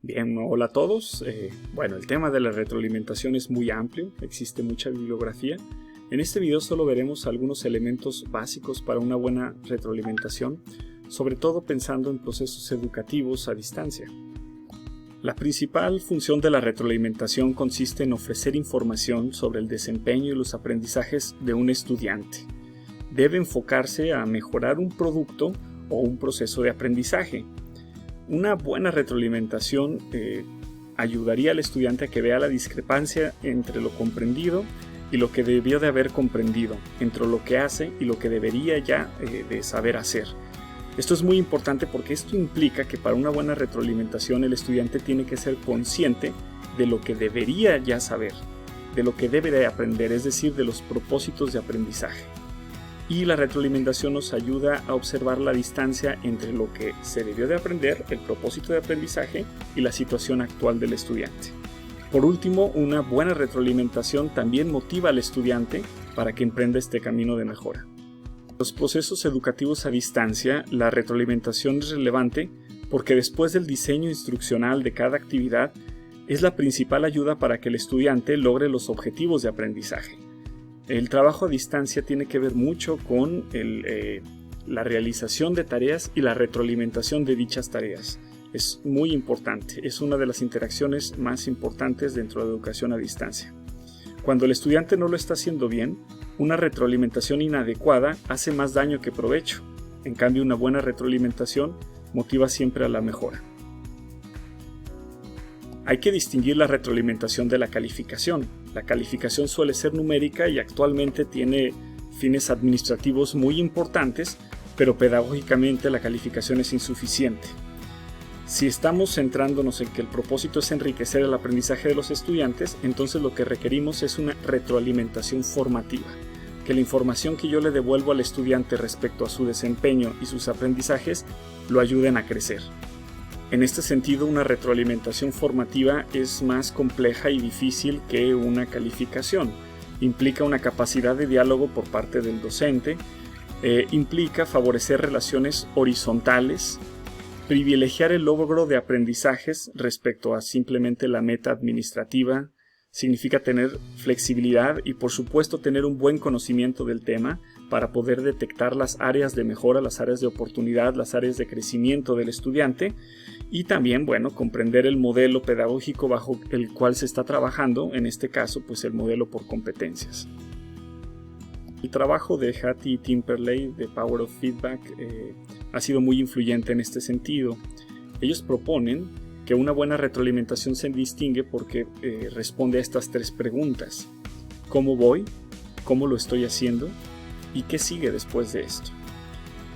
Bien, hola a todos. Bueno, el tema de la retroalimentación es muy amplio, existe mucha bibliografía. En este video solo veremos algunos elementos básicos para una buena retroalimentación, sobre todo pensando en procesos educativos a distancia. La principal función de la retroalimentación consiste en ofrecer información sobre el desempeño y los aprendizajes de un estudiante. Debe enfocarse a mejorar un producto o un proceso de aprendizaje. Una buena retroalimentación ayudaría al estudiante a que vea la discrepancia entre lo comprendido y lo que debió de haber comprendido, entre lo que hace y lo que debería ya de saber hacer. Esto es muy importante porque esto implica que para una buena retroalimentación el estudiante tiene que ser consciente de lo que debería ya saber, de lo que debe de aprender, es decir, de los propósitos de aprendizaje. Y la retroalimentación nos ayuda a observar la distancia entre lo que se debió de aprender, el propósito de aprendizaje y la situación actual del estudiante. Por último, una buena retroalimentación también motiva al estudiante para que emprenda este camino de mejora. En los procesos educativos a distancia, la retroalimentación es relevante porque después del diseño instruccional de cada actividad, es la principal ayuda para que el estudiante logre los objetivos de aprendizaje. El trabajo a distancia tiene que ver mucho con la realización de tareas y la retroalimentación de dichas tareas. Es muy importante, es una de las interacciones más importantes dentro de la educación a distancia. Cuando el estudiante no lo está haciendo bien, una retroalimentación inadecuada hace más daño que provecho. En cambio, una buena retroalimentación motiva siempre a la mejora. Hay que distinguir la retroalimentación de la calificación. La calificación suele ser numérica y actualmente tiene fines administrativos muy importantes, pero pedagógicamente la calificación es insuficiente. Si estamos centrándonos en que el propósito es enriquecer el aprendizaje de los estudiantes, entonces lo que requerimos es una retroalimentación formativa, que la información que yo le devuelvo al estudiante respecto a su desempeño y sus aprendizajes lo ayuden a crecer. En este sentido, una retroalimentación formativa es más compleja y difícil que una calificación. Implica una capacidad de diálogo por parte del docente, implica favorecer relaciones horizontales, privilegiar el logro de aprendizajes respecto a simplemente la meta administrativa, significa tener flexibilidad y por supuesto tener un buen conocimiento del tema para poder detectar las áreas de mejora, las áreas de oportunidad, las áreas de crecimiento del estudiante y también, comprender el modelo pedagógico bajo el cual se está trabajando, en este caso, pues el modelo por competencias. El trabajo de Hattie y Timperley de Power of Feedback ha sido muy influyente en este sentido. Ellos proponen que una buena retroalimentación se distingue porque responde a estas tres preguntas. ¿Cómo voy? ¿Cómo lo estoy haciendo? ¿Y qué sigue después de esto?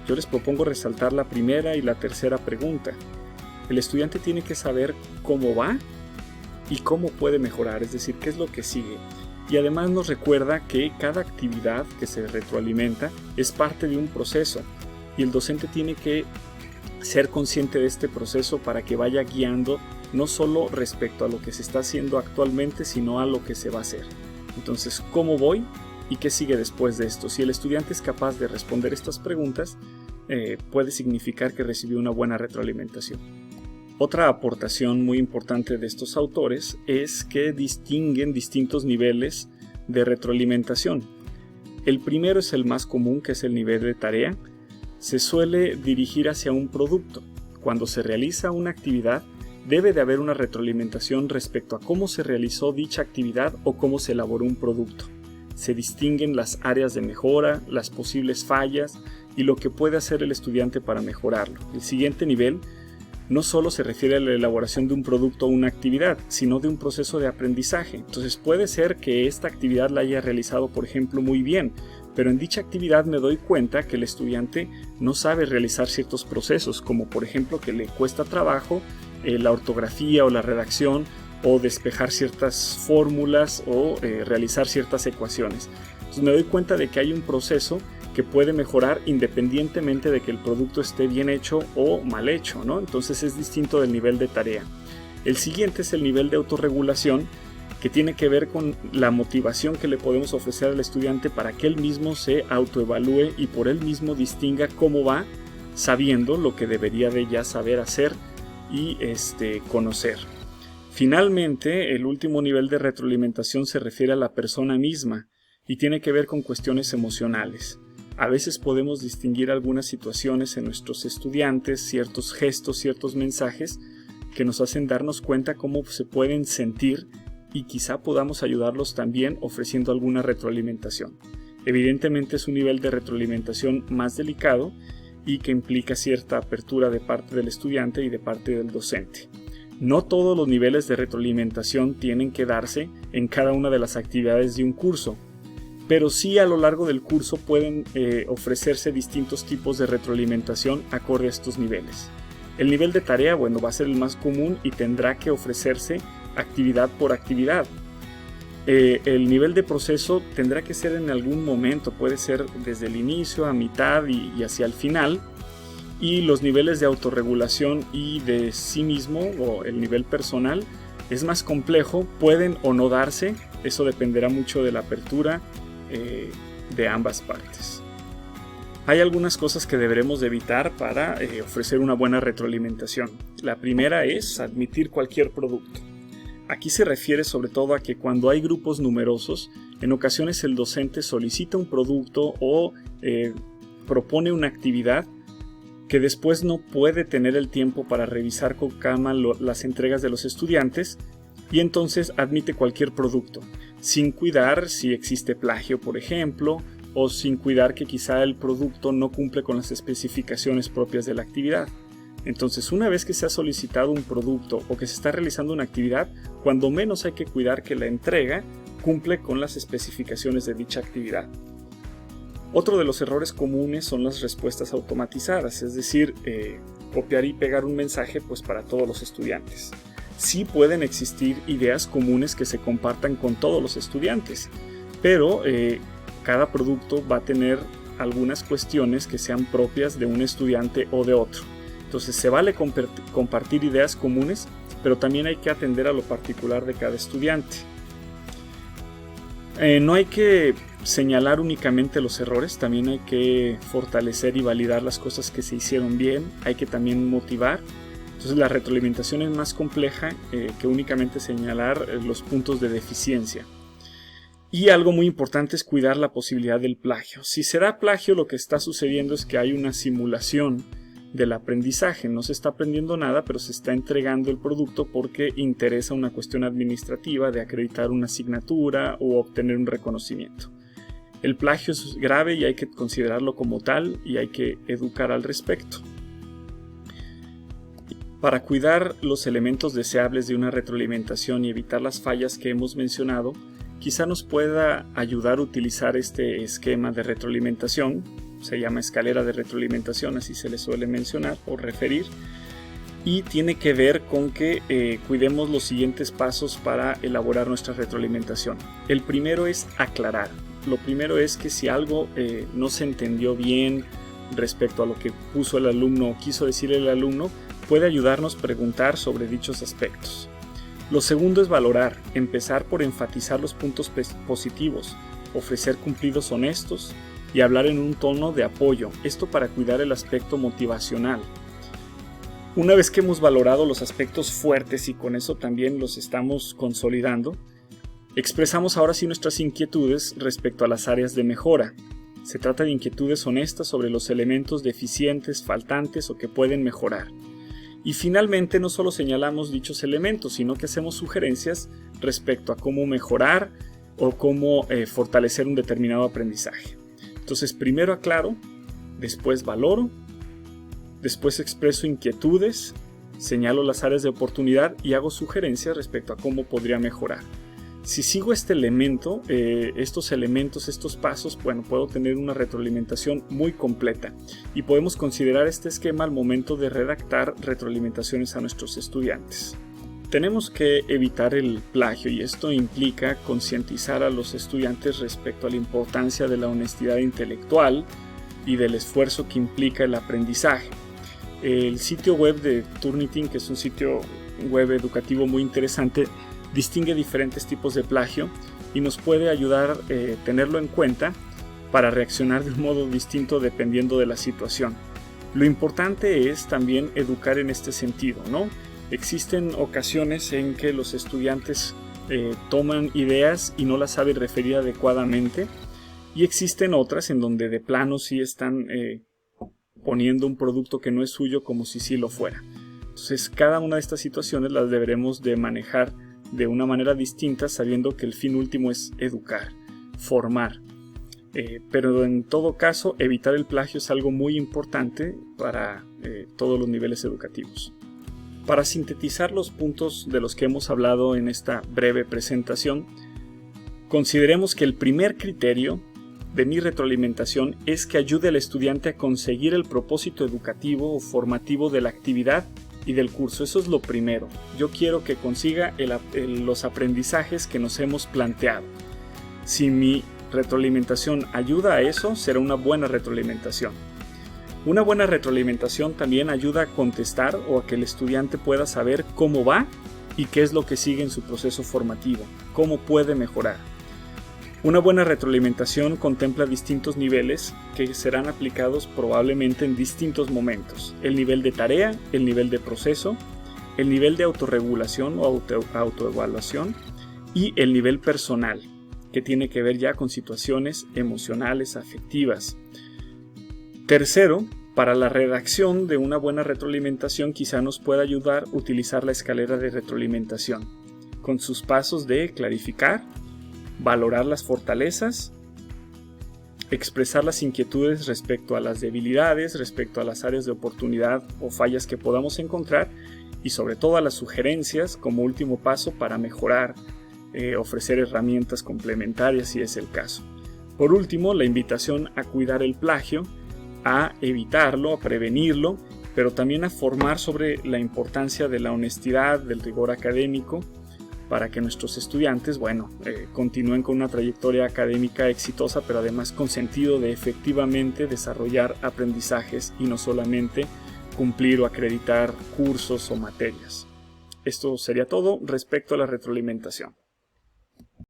Yo les propongo resaltar la primera y la tercera pregunta. El estudiante tiene que saber cómo va y cómo puede mejorar, es decir, qué es lo que sigue. Y además nos recuerda que cada actividad que se retroalimenta es parte de un proceso y el docente tiene que ser consciente de este proceso para que vaya guiando no solo respecto a lo que se está haciendo actualmente, sino a lo que se va a hacer. Entonces, ¿cómo voy? ¿Y qué sigue después de esto? Si el estudiante es capaz de responder estas preguntas, puede significar que recibió una buena retroalimentación. Otra aportación muy importante de estos autores es que distinguen distintos niveles de retroalimentación. El primero es el más común, que es el nivel de tarea. Se suele dirigir hacia un producto. Cuando se realiza una actividad, debe de haber una retroalimentación respecto a cómo se realizó dicha actividad o cómo se elaboró un producto. Se distinguen las áreas de mejora, las posibles fallas y lo que puede hacer el estudiante para mejorarlo. El siguiente nivel no solo se refiere a la elaboración de un producto o una actividad, sino de un proceso de aprendizaje. Entonces puede ser que esta actividad la haya realizado, por ejemplo, muy bien, pero en dicha actividad me doy cuenta que el estudiante no sabe realizar ciertos procesos, como por ejemplo que le cuesta trabajo la ortografía o la redacción, o despejar ciertas fórmulas o realizar ciertas ecuaciones. Entonces me doy cuenta de que hay un proceso que puede mejorar independientemente de que el producto esté bien hecho o mal hecho, ¿no? Entonces es distinto del nivel de tarea. El siguiente es el nivel de autorregulación, que tiene que ver con la motivación que le podemos ofrecer al estudiante para que él mismo se autoevalúe y por él mismo distinga cómo va, sabiendo lo que debería de ya saber hacer y conocer. Finalmente, el último nivel de retroalimentación se refiere a la persona misma y tiene que ver con cuestiones emocionales. A veces podemos distinguir algunas situaciones en nuestros estudiantes, ciertos gestos, ciertos mensajes que nos hacen darnos cuenta cómo se pueden sentir y quizá podamos ayudarlos también ofreciendo alguna retroalimentación. Evidentemente es un nivel de retroalimentación más delicado y que implica cierta apertura de parte del estudiante y de parte del docente. No todos los niveles de retroalimentación tienen que darse en cada una de las actividades de un curso, pero sí a lo largo del curso pueden ofrecerse distintos tipos de retroalimentación acorde a estos niveles. El nivel de tarea, bueno, va a ser el más común y tendrá que ofrecerse actividad por actividad. El nivel de proceso tendrá que ser en algún momento, puede ser desde el inicio, a mitad y hacia el final. Y los niveles de autorregulación y de sí mismo, o el nivel personal, es más complejo, pueden o no darse, eso dependerá mucho de la apertura de ambas partes. Hay algunas cosas que deberemos de evitar para ofrecer una buena retroalimentación. La primera es admitir cualquier producto. Aquí se refiere sobre todo a que cuando hay grupos numerosos, en ocasiones el docente solicita un producto o propone una actividad que después no puede tener el tiempo para revisar con calma las entregas de los estudiantes y entonces admite cualquier producto, sin cuidar si existe plagio, por ejemplo, o sin cuidar que quizá el producto no cumple con las especificaciones propias de la actividad. Entonces, una vez que se ha solicitado un producto o que se está realizando una actividad, cuando menos hay que cuidar que la entrega cumple con las especificaciones de dicha actividad. Otro de los errores comunes son las respuestas automatizadas, es decir, copiar y pegar un mensaje pues para todos los estudiantes. Sí pueden existir ideas comunes que se compartan con todos los estudiantes, pero cada producto va a tener algunas cuestiones que sean propias de un estudiante o de otro. Entonces se vale compartir ideas comunes, pero también hay que atender a lo particular de cada estudiante. No hay que señalar únicamente los errores, también hay que fortalecer y validar las cosas que se hicieron bien, hay que también motivar. Entonces la retroalimentación es más compleja que únicamente señalar los puntos de deficiencia. Y algo muy importante es cuidar la posibilidad del plagio. Si se da plagio, lo que está sucediendo es que hay una simulación del aprendizaje. No se está aprendiendo nada, pero se está entregando el producto porque interesa una cuestión administrativa de acreditar una asignatura o obtener un reconocimiento. El plagio es grave y hay que considerarlo como tal y hay que educar al respecto. Para cuidar los elementos deseables de una retroalimentación y evitar las fallas que hemos mencionado, quizá nos pueda ayudar a utilizar este esquema de retroalimentación. Se llama escalera de retroalimentación, así se le suele mencionar o referir, y tiene que ver con que cuidemos los siguientes pasos para elaborar nuestra retroalimentación. El primero es aclarar. Lo primero es que si algo no se entendió bien respecto a lo que puso el alumno o quiso decir el alumno, puede ayudarnos a preguntar sobre dichos aspectos. Lo segundo es valorar, empezar por enfatizar los puntos positivos, ofrecer cumplidos honestos y hablar en un tono de apoyo, esto para cuidar el aspecto motivacional. Una vez que hemos valorado los aspectos fuertes y con eso también los estamos consolidando, expresamos ahora sí nuestras inquietudes respecto a las áreas de mejora. Se trata de inquietudes honestas sobre los elementos deficientes, faltantes o que pueden mejorar. Y finalmente no solo señalamos dichos elementos, sino que hacemos sugerencias respecto a cómo mejorar o cómo fortalecer un determinado aprendizaje. Entonces primero aclaro, después valoro, después expreso inquietudes, señalo las áreas de oportunidad y hago sugerencias respecto a cómo podría mejorar. Si sigo este elemento, estos pasos, bueno, puedo tener una retroalimentación muy completa y podemos considerar este esquema al momento de redactar retroalimentaciones a nuestros estudiantes. Tenemos que evitar el plagio y esto implica concientizar a los estudiantes respecto a la importancia de la honestidad intelectual y del esfuerzo que implica el aprendizaje. El sitio web de Turnitin, que es un sitio web educativo muy interesante, distingue diferentes tipos de plagio y nos puede ayudar a tenerlo en cuenta para reaccionar de un modo distinto dependiendo de la situación. Lo importante es también educar en este sentido, ¿no? Existen ocasiones en que los estudiantes toman ideas y no las saben referir adecuadamente, y existen otras en donde de plano sí están poniendo un producto que no es suyo como si sí lo fuera. Entonces cada una de estas situaciones las deberemos de manejar de una manera distinta, sabiendo que el fin último es educar, formar. Pero en todo caso, evitar el plagio es algo muy importante para todos los niveles educativos. Para sintetizar los puntos de los que hemos hablado en esta breve presentación, consideremos que el primer criterio de mi retroalimentación es que ayude al estudiante a conseguir el propósito educativo o formativo de la actividad y del curso. Eso es lo primero. Yo quiero que consiga los aprendizajes que nos hemos planteado. Si mi retroalimentación ayuda a eso, será una buena retroalimentación. Una buena retroalimentación también ayuda a contestar o a que el estudiante pueda saber cómo va y qué es lo que sigue en su proceso formativo, cómo puede mejorar. Una buena retroalimentación contempla distintos niveles que serán aplicados probablemente en distintos momentos. El nivel de tarea, el nivel de proceso, el nivel de autorregulación o autoevaluación y el nivel personal, que tiene que ver ya con situaciones emocionales, afectivas. Tercero, para la redacción de una buena retroalimentación quizá nos pueda ayudar utilizar la escalera de retroalimentación, con sus pasos de clarificar, valorar las fortalezas, expresar las inquietudes respecto a las debilidades, respecto a las áreas de oportunidad o fallas que podamos encontrar, y sobre todo a las sugerencias como último paso para mejorar, ofrecer herramientas complementarias si es el caso. Por último, la invitación a cuidar el plagio, a evitarlo, a prevenirlo, pero también a formar sobre la importancia de la honestidad, del rigor académico, para que nuestros estudiantes, continúen con una trayectoria académica exitosa, pero además con sentido de efectivamente desarrollar aprendizajes y no solamente cumplir o acreditar cursos o materias. Esto sería todo respecto a la retroalimentación.